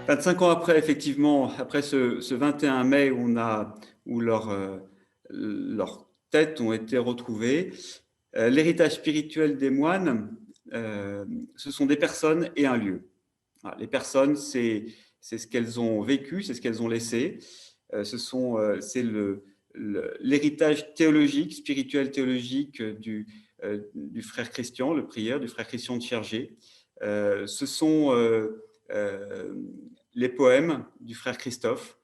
25 ans après, effectivement, après ce 21 mai où leurs têtes ont été retrouvées, l'héritage spirituel des moines, ce sont des personnes et un lieu. Voilà, les personnes, c'est ce qu'elles ont vécu, c'est ce qu'elles ont laissé. C'est l'héritage théologique, spirituel théologique du frère Christian, le prieur, du frère Christian de Chergé. Ce sont les poèmes du frère Christophe,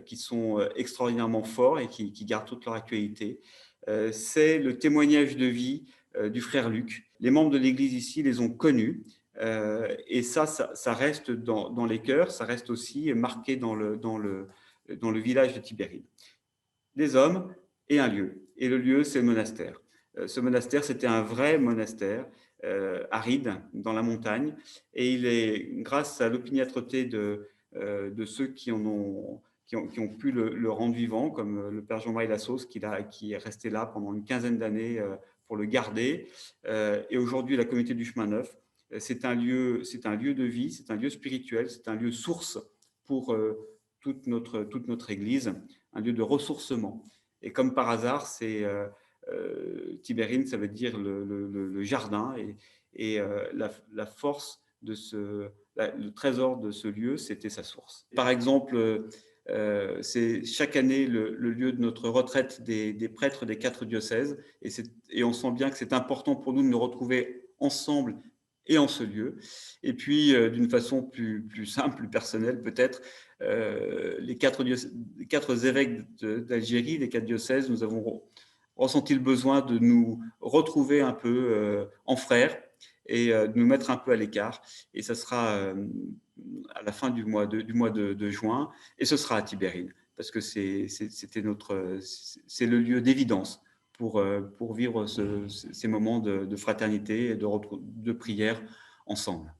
qui sont extraordinairement forts et qui gardent toute leur actualité. C'est le témoignage de vie du frère Luc. Les membres de l'Église ici les ont connus, et ça reste dans les cœurs, ça reste aussi marqué dans le village de Tibérine. Des hommes et un lieu. Et le lieu, c'est le monastère. Ce monastère, c'était un vrai monastère, aride, dans la montagne. Et il est, grâce à l'opiniâtreté de ceux qui ont pu le rendre vivant, comme le père Jean-Marie Lassos, qui est resté là pendant une quinzaine d'années pour le garder. Et aujourd'hui, la communauté du Chemin Neuf, c'est un lieu de vie, c'est un lieu spirituel, c'est un lieu source pour toute notre Église, un lieu de ressourcement. Et comme par hasard, Tibérine, ça veut dire le jardin, et la force le trésor de ce lieu, c'était sa source. Par exemple, c'est chaque année le lieu de notre retraite des prêtres des 4 diocèses, et on sent bien que c'est important pour nous de nous retrouver ensemble et en ce lieu. Et puis, d'une façon plus simple, plus personnelle peut-être, les quatre évêques d'Algérie, les 4 diocèses, nous avons ressenti le besoin de nous retrouver un peu en frères et de nous mettre un peu à l'écart. Et ça sera à la fin du mois de juin, et ce sera à Tibérine, parce que c'est le lieu d'évidence pour vivre ces moments de fraternité et de prière ensemble.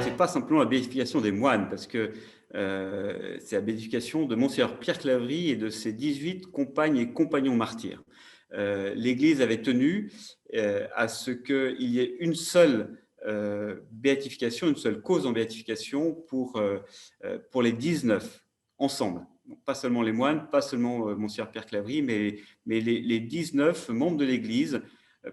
C'est pas simplement la béatification des moines, parce que c'est la béatification de Monseigneur Pierre Claverie et de ses 18 compagnes et compagnons martyrs. L'Église avait tenu à ce qu'il y ait une seule béatification, une seule cause en béatification pour les 19 ensemble. Donc, pas seulement les moines, pas seulement Monseigneur Pierre Claverie, mais les 19 membres de l'Église,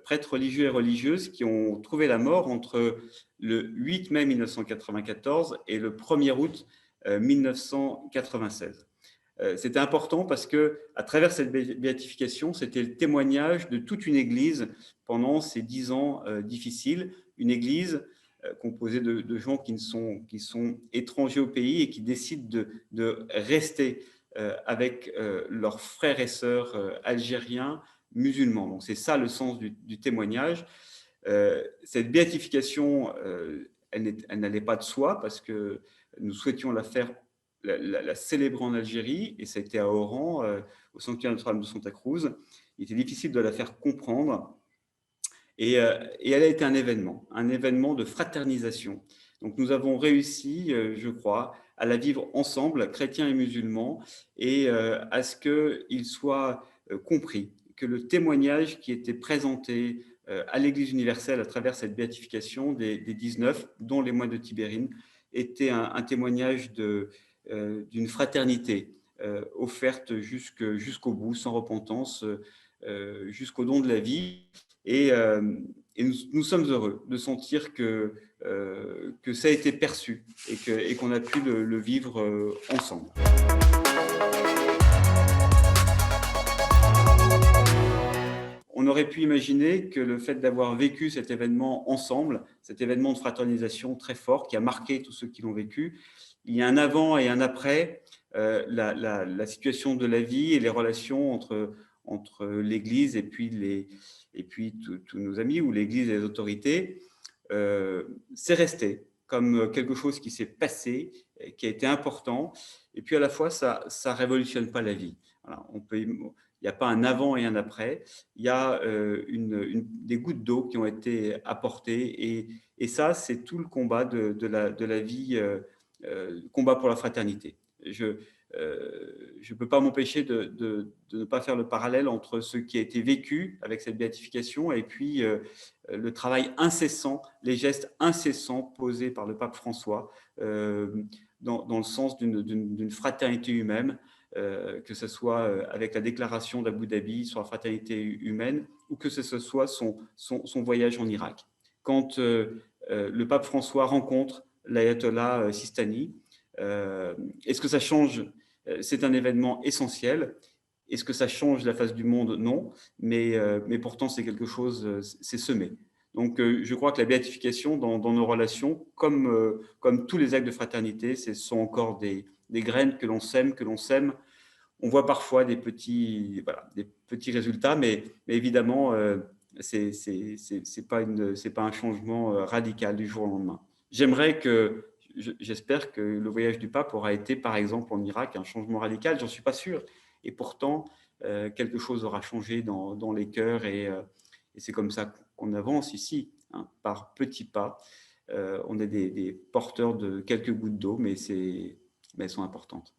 prêtres religieux et religieuses, qui ont trouvé la mort entre le 8 mai 1994 et le 1er août 1996. C'était important parce que, à travers cette béatification, c'était le témoignage de toute une Église pendant ces 10 ans difficiles. Une Église composée de gens qui sont étrangers au pays et qui décident de rester avec leurs frères et sœurs algériens musulmans. Donc c'est ça le sens du témoignage. Cette béatification, elle n'allait pas de soi, parce que nous souhaitions la célébrer en Algérie, et ça a été à Oran, au sanctuaire Notre-Dame de Santa Cruz. Il était difficile de la faire comprendre, et elle a été un événement de fraternisation. Donc nous avons réussi, je crois, à la vivre ensemble, chrétiens et musulmans, et à ce qu'il soit compris que le témoignage qui était présenté à l'Église universelle à travers cette béatification des 19, dont les moines de Tibérine, était un témoignage d'une fraternité offerte jusqu'au bout, sans repentance, jusqu'au don de la vie. Et nous sommes heureux de sentir que ça a été perçu et qu'on a pu le vivre ensemble. On aurait pu imaginer que le fait d'avoir vécu cet événement ensemble, cet événement de fraternisation très fort qui a marqué tous ceux qui l'ont vécu, il y a un avant et un après, la situation de la vie et les relations entre l'Église et puis tous nos amis, ou l'Église et les autorités, c'est resté comme quelque chose qui s'est passé, qui a été important, et puis à la fois ça révolutionne pas la vie. Voilà, il n'y a pas un avant et un après, il y a des gouttes d'eau qui ont été apportées, et ça, c'est tout le combat de la vie, combat pour la fraternité. je ne peux pas m'empêcher de ne pas faire le parallèle entre ce qui a été vécu avec cette béatification et puis le travail incessant, les gestes incessants posés par le pape François dans le sens d'une fraternité humaine, que ce soit avec la déclaration d'Abu Dhabi sur la fraternité humaine ou que ce soit son voyage en Irak. Quand le pape François rencontre l'ayatollah Sistani, est-ce que ça change? C'est un événement essentiel. Est-ce que ça change la face du monde? Non, mais pourtant c'est quelque chose, c'est semé. Donc je crois que la béatification dans nos relations, comme tous les actes de fraternité, ce sont encore des graines que l'on sème. On voit parfois des petits résultats, mais évidemment, c'est pas un changement radical du jour au lendemain. J'espère que le voyage du pape aura été, par exemple, en Irak, un changement radical. J'en suis pas sûr. Et pourtant, quelque chose aura changé dans les cœurs et c'est comme ça qu'on avance ici, hein, par petits pas. On est des porteurs de quelques gouttes d'eau, mais elles sont importantes.